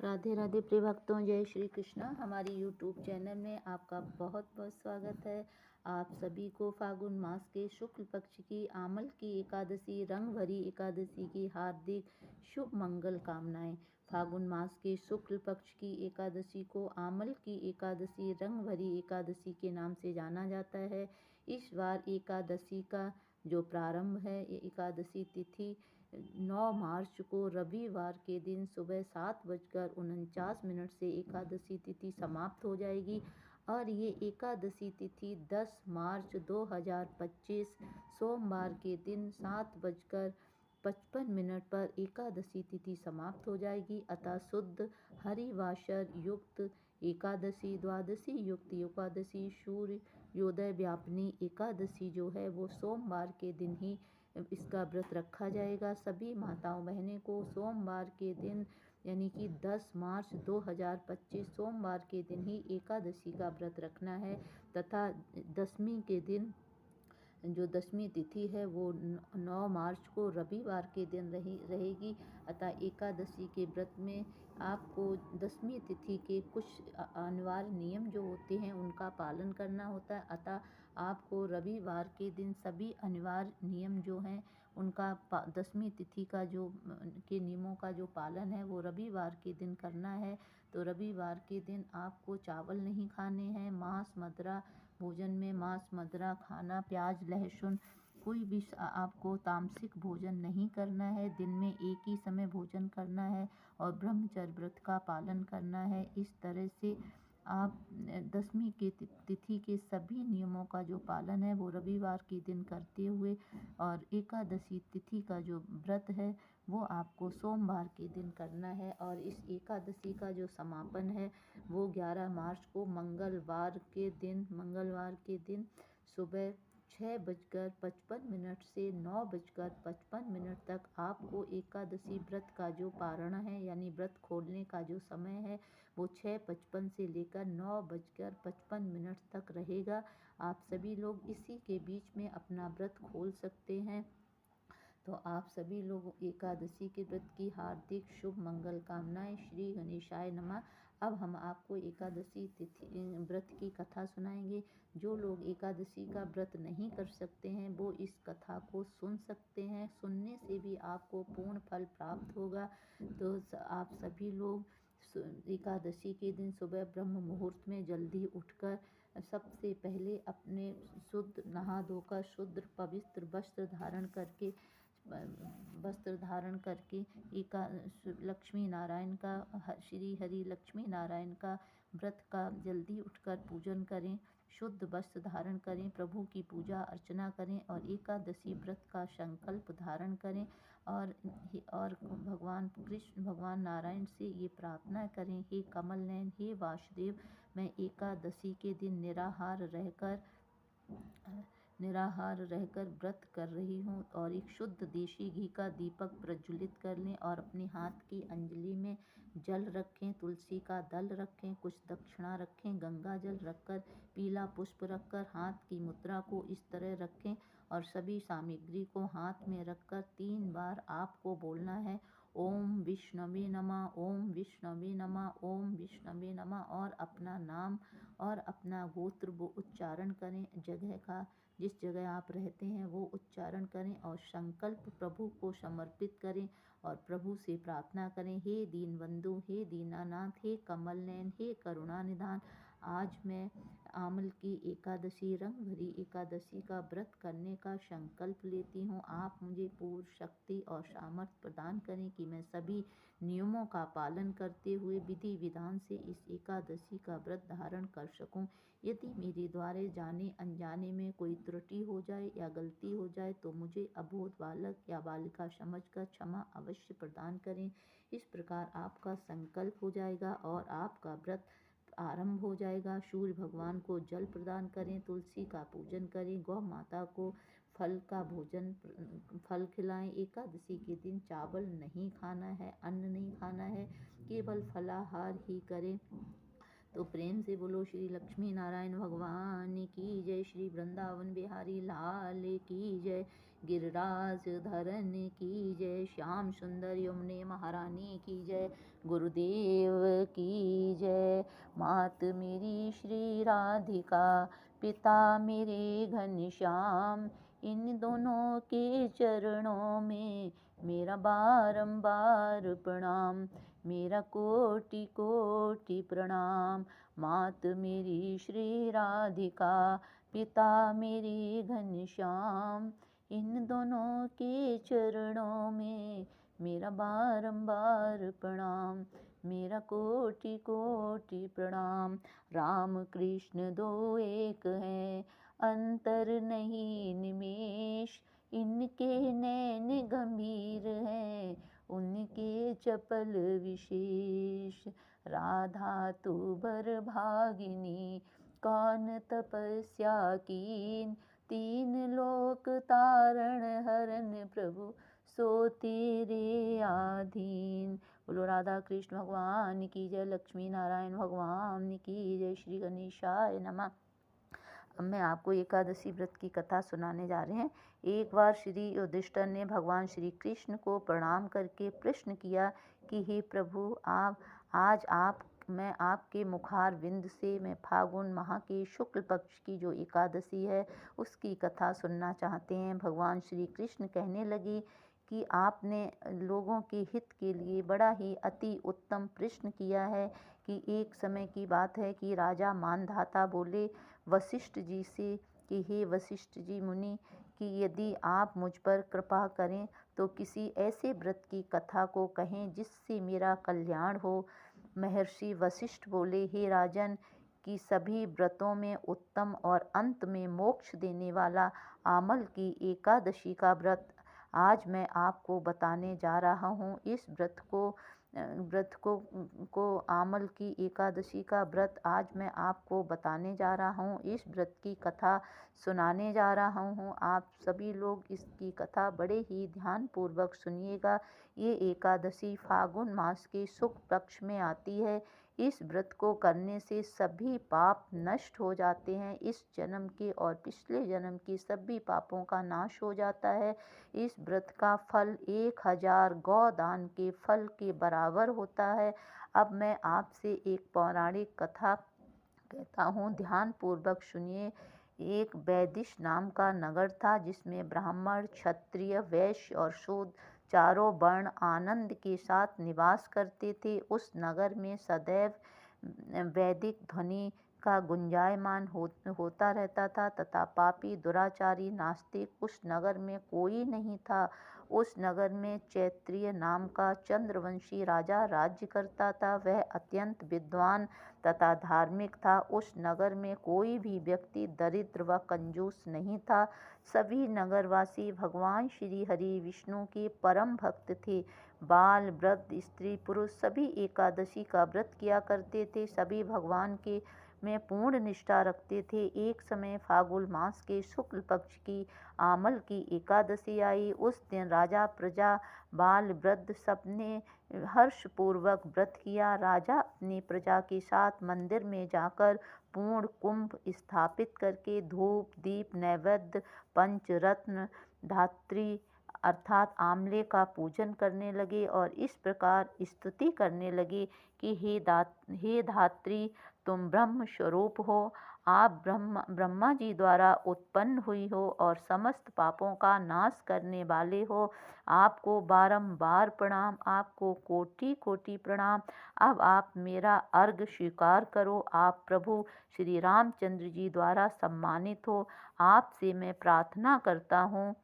राधे राधे प्रिय भक्तों, जय श्री कृष्ण। हमारी यूट्यूब चैनल में आपका बहुत बहुत स्वागत है। आप सभी को फागुन मास के शुक्ल पक्ष की आमल की एकादशी, रंग भरी एकादशी की हार्दिक शुभ मंगल कामनाएं। फागुन मास के शुक्ल पक्ष की एकादशी को आमल की एकादशी, रंग भरी एकादशी के नाम से जाना जाता है। इस बार एकादशी का जो प्रारंभ है, ये एकादशी तिथि 9 मार्च को रविवार के दिन सुबह 7:49 से एकादशी तिथि समाप्त हो जाएगी और ये एकादशी तिथि 10 मार्च 2025 सोमवार के दिन 7:55 पर एकादशी तिथि समाप्त हो जाएगी। अतः शुद्ध हरिवासर युक्त एकादशी, द्वादशी युक्त एकादशी, सूर्योदय व्यापिनी एकादशी जो है वो सोमवार के दिन ही इसका व्रत रखा जाएगा। सभी माताओं बहनें को सोमवार के दिन यानी कि 10 मार्च 2025 सोमवार के दिन ही एकादशी का व्रत रखना है तथा दशमी के दिन जो दशमी तिथि है वो 9 मार्च को रविवार के दिन रहेगी। अतः एकादशी के व्रत में आपको दशमी तिथि के कुछ अनिवार्य नियम जो होते हैं उनका पालन करना होता है। अतः आपको रविवार के दिन सभी अनिवार्य नियम जो हैं उनका दशमी तिथि का जो के नियमों का जो पालन है वो रविवार के दिन करना है। तो रविवार के दिन आपको चावल नहीं खाने हैं, मांस मदिरा भोजन में मांस मदिरा खाना, प्याज लहसुन कोई भी आपको तामसिक भोजन नहीं करना है। दिन में एक ही समय भोजन करना है और ब्रह्मचर्य व्रत का पालन करना है। इस तरह से आप दशमी के तिथि के सभी नियमों का जो पालन है वो रविवार के दिन करते हुए और एकादशी तिथि का जो व्रत है वो आपको सोमवार के दिन करना है। और इस एकादशी का जो समापन है वो 11 मार्च को मंगलवार के दिन सुबह 6:55 से 9:55 तक आपको एकादशी व्रत का जो पारण है यानी व्रत खोलने का जो समय है वो 6:55 से लेकर 9:55 तक रहेगा। आप सभी लोग इसी के बीच में अपना व्रत खोल सकते हैं। तो आप सभी लोग एकादशी के व्रत की हार्दिक शुभ मंगल कामनाएं। श्री गणेशाय नमः। अब हम आपको एकादशी तिथि व्रत की कथा सुनाएंगे। जो लोग एकादशी का व्रत नहीं कर सकते हैं वो इस कथा को सुन सकते हैं। सुनने से भी आपको पूर्ण फल प्राप्त होगा। तो आप सभी लोग एकादशी के दिन सुबह ब्रह्म मुहूर्त में जल्दी उठकर सबसे पहले अपने शुद्ध नहा धोकर शुद्ध पवित्र वस्त्र धारण करके लक्ष्मी नारायण का श्री हरि लक्ष्मी नारायण का व्रत का जल्दी उठकर पूजन करें, शुद्ध वस्त्र धारण करें, प्रभु की पूजा अर्चना करें और एकादशी व्रत का संकल्प धारण करें और भगवान कृष्ण भगवान नारायण से ये प्रार्थना करें, हे कमल नयन, हे वासुदेव, मैं एकादशी के दिन निराहार रहकर व्रत कर रही हूँ और एक शुद्ध देशी घी का दीपक प्रज्वलित कर लें और अपने हाथ की अंजलि में जल रखें, तुलसी का दल रखें, कुछ दक्षिणा रखें, गंगा जल रखकर पीला पुष्प रखकर हाथ की मुद्रा को इस तरह रखें और सभी सामग्री को हाथ में रखकर 3 बार आपको बोलना है, ओम विष्णवे नमः, ओम विष्णवे नमः, ओम विष्णवे नमः और अपना नाम और अपना गोत्र वो उच्चारण करें। जगह का जिस जगह आप रहते हैं वो उच्चारण करें और संकल्प प्रभु को समर्पित करें और प्रभु से प्रार्थना करें, हे दीनबंधु, हे दीनानाथ, हे कमल नयन, हे करुणा निधान, आज मैं आमल की एकादशी, रंग भरी एकादशी का व्रत करने का संकल्प लेती हूँ। आप मुझे पूर्ण शक्ति और सामर्थ्य प्रदान करें कि मैं सभी नियमों का पालन करते हुए विधि विधान से इस एकादशी का व्रत धारण कर सकूं। यदि मेरे द्वारा जाने अनजाने में कोई त्रुटि हो जाए या गलती हो जाए तो मुझे अबोध बालक या बालिका समझकर क्षमा अवश्य प्रदान करें। इस प्रकार आपका संकल्प हो जाएगा और आपका व्रत आरंभ हो जाएगा। सूर्य भगवान को जल प्रदान करें, तुलसी का पूजन करें, गौ माता को फल खिलाएं। एकादशी के दिन चावल नहीं खाना है, अन्न नहीं खाना है, केवल फलाहार ही करें। तो प्रेम से बोलो श्री लक्ष्मी नारायण भगवान की जय। श्री वृंदावन बिहारी लाल की जय। गिरिराज धरन की जय। श्याम सुंदर यमुने महारानी की जय। गुरुदेव की जय। मात मेरी श्री राधिका, पिता मेरे घनश्याम, इन दोनों के चरणों में मेरा बारंबार प्रणाम, मेरा कोटि कोटि प्रणाम। मात मेरी श्री राधिका, पिता मेरे घनश्याम, इन दोनों के चरणों में मेरा बारंबार प्रणाम, मेरा कोटि कोटि प्रणाम। राम कृष्ण दो एक हैं, अंतर नहीं निमेष, इनके नैन गंभीर हैं, उनके चपल विशेष। राधा तू बर भागिनी, कौन तपस्या कीन, तीन लोक तारण हरन प्रभु, सो तेरे आधीन। बोलो राधा कृष्ण भगवान की जय। लक्ष्मी नारायण भगवान की जय। श्री गणेशाय नमः। अब मैं आपको एकादशी व्रत की कथा सुनाने जा रहे हैं। एक बार श्री युधिष्ठिर ने भगवान श्री कृष्ण को प्रणाम करके प्रश्न किया कि हे प्रभु, मैं आपके मुखार विंद से मैं फागुन माह के शुक्ल पक्ष की जो एकादशी है उसकी कथा सुनना चाहते हैं। भगवान श्री कृष्ण कहने लगे कि आपने लोगों के हित के लिए बड़ा ही अति उत्तम प्रश्न किया है। कि एक समय की बात है कि राजा मानधाता बोले वशिष्ठ जी से कि हे वशिष्ठ जी मुनि, कि यदि आप मुझ पर कृपा करें तो किसी ऐसे व्रत की कथा को कहें जिससे मेरा कल्याण हो। महर्षि वशिष्ठ बोले, हे राजन, कि सभी व्रतों में उत्तम और अंत में मोक्ष देने वाला आमल की एकादशी का व्रत आज मैं आपको बताने जा रहा हूँ। इस व्रत को आमल की एकादशी का व्रत आज मैं आपको बताने जा रहा हूँ। इस व्रत की कथा सुनाने जा रहा हूँ। आप सभी लोग इसकी कथा बड़े ही ध्यान पूर्वक सुनिएगा। ये एकादशी फागुन मास के शुक्ल पक्ष में आती है। इस व्रत को करने से सभी पाप नष्ट हो जाते हैं। इस जन्म के और पिछले जन्म के सभी पापों का नाश हो जाता है। इस व्रत का फल 1000 गौदान के फल के बराबर होता है। अब मैं आपसे एक पौराणिक कथा कहता हूँ, ध्यान पूर्वक सुनिए। एक वैदिश नाम का नगर था जिसमें ब्राह्मण, क्षत्रिय, वैश्य और शूद्र चारों वर्ण आनंद के साथ निवास करते थे। उस नगर में सदैव वैदिक ध्वनि का गुंजायमान होता रहता था तथा पापी, दुराचारी, नास्तिक उस नगर में कोई नहीं था। उस नगर में चैत्रिय नाम का चंद्रवंशी राजा राज्य करता था। वह अत्यंत विद्वान तथा धार्मिक था। उस नगर में कोई भी व्यक्ति दरिद्र व कंजूस नहीं था। सभी नगरवासी भगवान श्री हरि विष्णु के परम भक्त थे। बाल, वृद्ध, स्त्री, पुरुष सभी एकादशी का व्रत किया करते थे। सभी भगवान के में पूर्ण निष्ठा रखते थे। एक समय फागुन मास के शुक्ल पक्ष की आमल की एकादशी आई। उस दिन राजा, प्रजा, बाल, वृद्ध सबने हर्षपूर्वक व्रत किया। राजा अपनी प्रजा के साथ मंदिर में जाकर पूर्ण कुंभ स्थापित करके धूप, दीप, नैवेद्य, पंचरत्न, धात्री अर्थात आमले का पूजन करने लगे और इस प्रकार स्तुति करने लगे कि हे धात्री, तुम ब्रह्म स्वरूप हो। आप ब्रह्मा जी द्वारा उत्पन्न हुई हो और समस्त पापों का नाश करने वाले हो। आपको बारंबार प्रणाम, आपको कोटि कोटि प्रणाम। अब आप मेरा अर्घ स्वीकार करो। आप प्रभु श्री रामचंद्र जी द्वारा सम्मानित हो। आपसे मैं प्रार्थना करता हूँ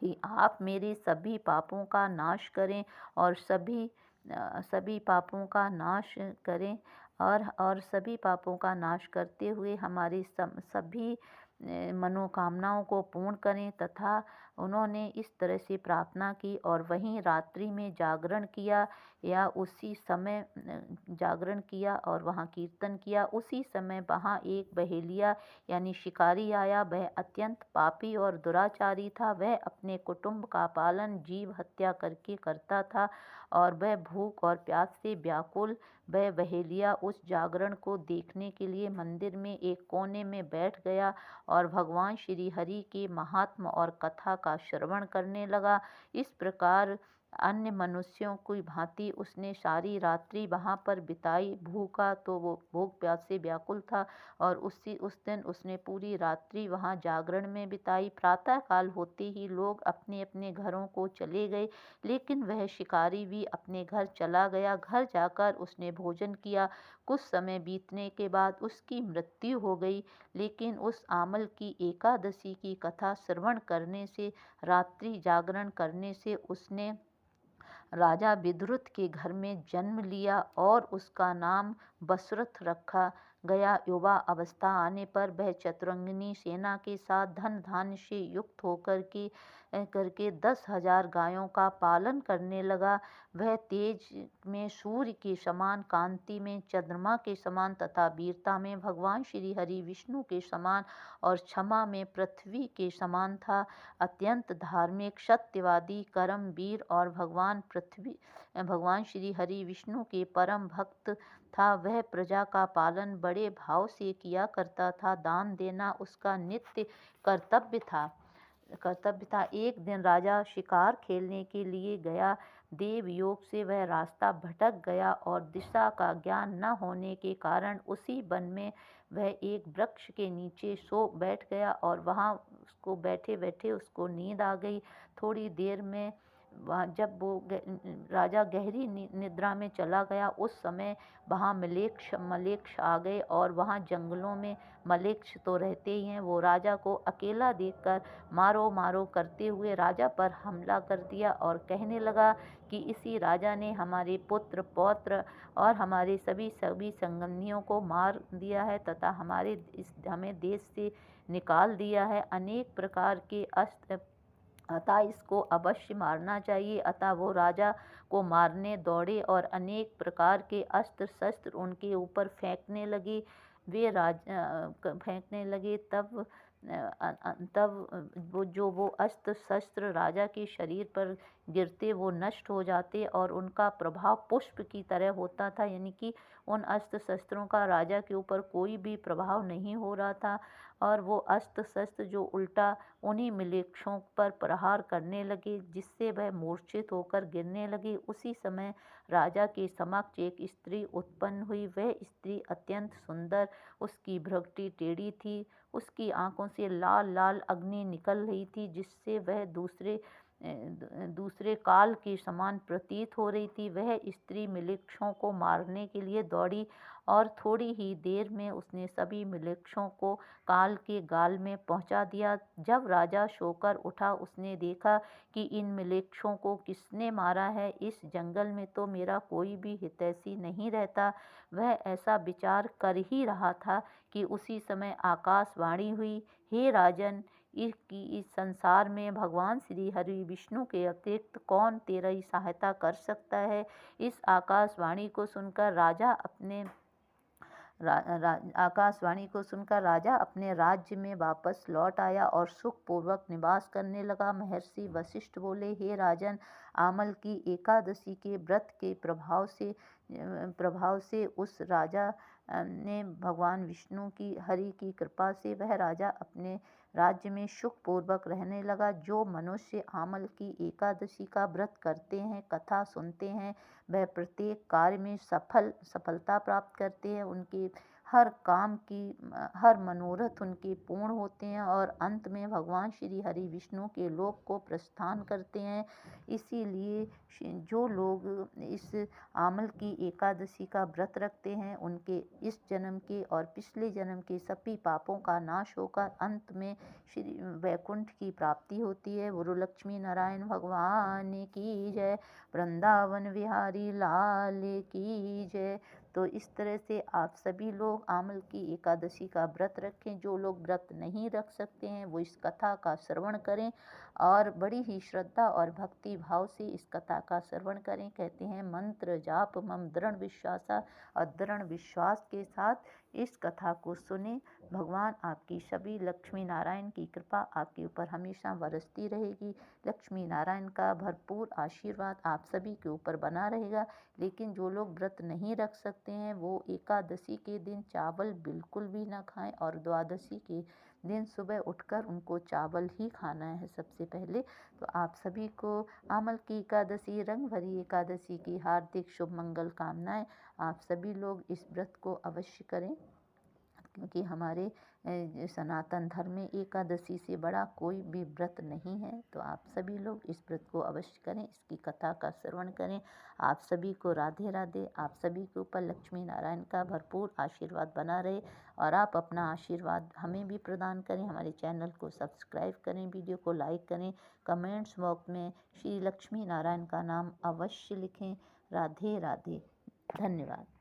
कि आप मेरे सभी पापों का नाश करें और सभी पापों का नाश करें और सभी पापों का नाश करते हुए हमारी सभी मनोकामनाओं को पूर्ण करें। तथा उन्होंने इस तरह से प्रार्थना की और वहीं रात्रि में जागरण किया या उसी समय जागरण किया और वहाँ कीर्तन किया। उसी समय वहाँ एक बहेलिया यानी शिकारी आया। वह अत्यंत पापी और दुराचारी था। वह अपने कुटुंब का पालन जीव हत्या करके करता था और वह भूख और प्यास से व्याकुल वह बहेलिया उस जागरण को देखने के लिए मंदिर में एक कोने में बैठ गया और भगवान श्री हरि के महात्म और कथा का श्रवण करने लगा। इस प्रकार अन्य मनुष्यों की भांति उसने सारी रात्रि वहाँ पर बिताई। भूखा तो वो भूख प्यास से व्याकुल था और उस दिन उसने पूरी रात्रि वहाँ जागरण में बिताई। प्रातः काल होते ही लोग अपने अपने घरों को चले गए, लेकिन वह शिकारी भी अपने घर चला गया। घर जाकर उसने भोजन किया। कुछ समय बीतने के बाद उसकी मृत्यु हो गई, लेकिन उस आमल की एकादशी की कथा श्रवण करने से, रात्रि जागरण करने से उसने राजा विद्रुत के घर में जन्म लिया और उसका नाम बसरथ रखा गया। युवा अवस्था आने पर वह चतुरंगिनी सेना के साथ धन धान्य से युक्त होकर करके 10,000 गायों का पालन करने लगा। वह तेज में सूर्य के समान, कांति में चंद्रमा के समान तथा वीरता में भगवान श्री हरि विष्णु के समान और क्षमा में पृथ्वी के समान था। अत्यंत धार्मिक, सत्यवादी, कर्मवीर और भगवान श्री हरि विष्णु के परम भक्त था। वह प्रजा का पालन बड़े भाव से किया करता था। दान देना उसका नित्य कर्तव्य था। एक दिन राजा शिकार खेलने के लिए गया। देव योग से वह रास्ता भटक गया और दिशा का ज्ञान न होने के कारण उसी वन में वह एक वृक्ष के नीचे सो बैठ गया और वहाँ उसको बैठे बैठे उसको नींद आ गई। थोड़ी देर में जब वो राजा गहरी निद्रा में चला गया, उस समय वहाँ मलेच्छ आ गए और वहाँ जंगलों में मलेच्छ तो रहते ही हैं। वो राजा को अकेला देखकर मारो मारो करते हुए राजा पर हमला कर दिया और कहने लगा कि इसी राजा ने हमारे पुत्र पौत्र और हमारे सभी संबंधियों को मार दिया है तथा हमें देश से निकाल दिया है। अनेक प्रकार के अस्त्र, अतः इसको अवश्य मारना चाहिए। अतः वो राजा को मारने दौड़े और अनेक प्रकार के अस्त्र शस्त्र उनके ऊपर फेंकने लगे। तब वो अस्त्र शस्त्र राजा के शरीर पर गिरते वो नष्ट हो जाते और उनका प्रभाव पुष्प की तरह होता था, यानी कि उन अस्त्र शस्त्रों का राजा के ऊपर कोई भी प्रभाव नहीं हो रहा था और वो अस्त्र शस्त्र जो उल्टा उन्हीं मलेच्छों पर प्रहार करने लगे, जिससे वह मूर्छित होकर गिरने लगे। उसी समय राजा के समक्ष एक स्त्री उत्पन्न हुई। वह स्त्री अत्यंत सुंदर, उसकी भ्रुकुटी टेढ़ी थी, उसकी आंखों से लाल लाल अग्नि निकल रही थी, जिससे वह दूसरे काल के समान प्रतीत हो रही थी। वह स्त्री मलेच्छों को मारने के लिए दौड़ी और थोड़ी ही देर में उसने सभी मलेच्छों को काल के गाल में पहुंचा दिया। जब राजा सोकर उठा, उसने देखा कि इन मलेच्छों को किसने मारा है। इस जंगल में तो मेरा कोई भी हितैषी नहीं रहता। वह ऐसा विचार कर ही रहा था कि उसी समय आकाशवाणी हुई, हे राजन, इस संसार में भगवान श्री हरि विष्णु के अतिरिक्त कौन तेरी सहायता कर सकता है। इस आकाशवाणी को सुनकर राजा अपने राज्य में वापस लौट आया और सुखपूर्वक निवास करने लगा। महर्षि वशिष्ठ बोले, हे राजन, आमल की एकादशी के व्रत के प्रभाव से उस राजा ने भगवान विष्णु की हरि की कृपा से वह राजा अपने राज्य में सुखपूर्वक रहने लगा। जो मनुष्य आमल की एकादशी का व्रत करते हैं, कथा सुनते हैं, वह प्रत्येक कार्य में सफलता प्राप्त करते हैं। उनके हर मनोरथ उनके पूर्ण होते हैं और अंत में भगवान श्री हरि विष्णु के लोक को प्रस्थान करते हैं। इसीलिए जो लोग इस आमल की एकादशी का व्रत रखते हैं, उनके इस जन्म के और पिछले जन्म के सभी पापों का नाश होकर अंत में श्री वैकुंठ की प्राप्ति होती है। गुरु लक्ष्मी नारायण भगवान की जय, वृंदावन बिहारी लाल की जय। तो इस तरह से आप सभी लोग आमल की एकादशी का व्रत रखें। जो लोग व्रत नहीं रख सकते हैं, वो इस कथा का श्रवण करें और बड़ी ही श्रद्धा और भक्ति भाव से इस कथा का श्रवण करें। कहते हैं, मंत्र जाप मम दृढ़ विश्वासा, और दृढ़ विश्वास के साथ इस कथा को सुने भगवान आपकी सभी लक्ष्मी नारायण की कृपा आपके ऊपर हमेशा बरसती रहेगी। लक्ष्मी नारायण का भरपूर आशीर्वाद आप सभी के ऊपर बना रहेगा। लेकिन जो लोग व्रत नहीं रख सकते हैं वो एकादशी के दिन चावल बिल्कुल भी ना खाएं और द्वादशी के दिन सुबह उठकर उनको चावल ही खाना है सबसे पहले। तो आप सभी को आमल की एकादशी, रंग भरी एकादशी की हार्दिक शुभ मंगल कामनाएं। आप सभी लोग इस व्रत को अवश्य करें, क्योंकि हमारे सनातन धर्म में एकादशी से बड़ा कोई भी व्रत नहीं है। तो आप सभी लोग इस व्रत को अवश्य करें, इसकी कथा का श्रवण करें। आप सभी को राधे राधे। आप सभी के ऊपर लक्ष्मी नारायण का भरपूर आशीर्वाद बना रहे और आप अपना आशीर्वाद हमें भी प्रदान करें। हमारे चैनल को सब्सक्राइब करें, वीडियो को लाइक करें, कमेंट्स बॉक्स में श्री लक्ष्मी नारायण का नाम अवश्य लिखें। राधे राधे। धन्यवाद।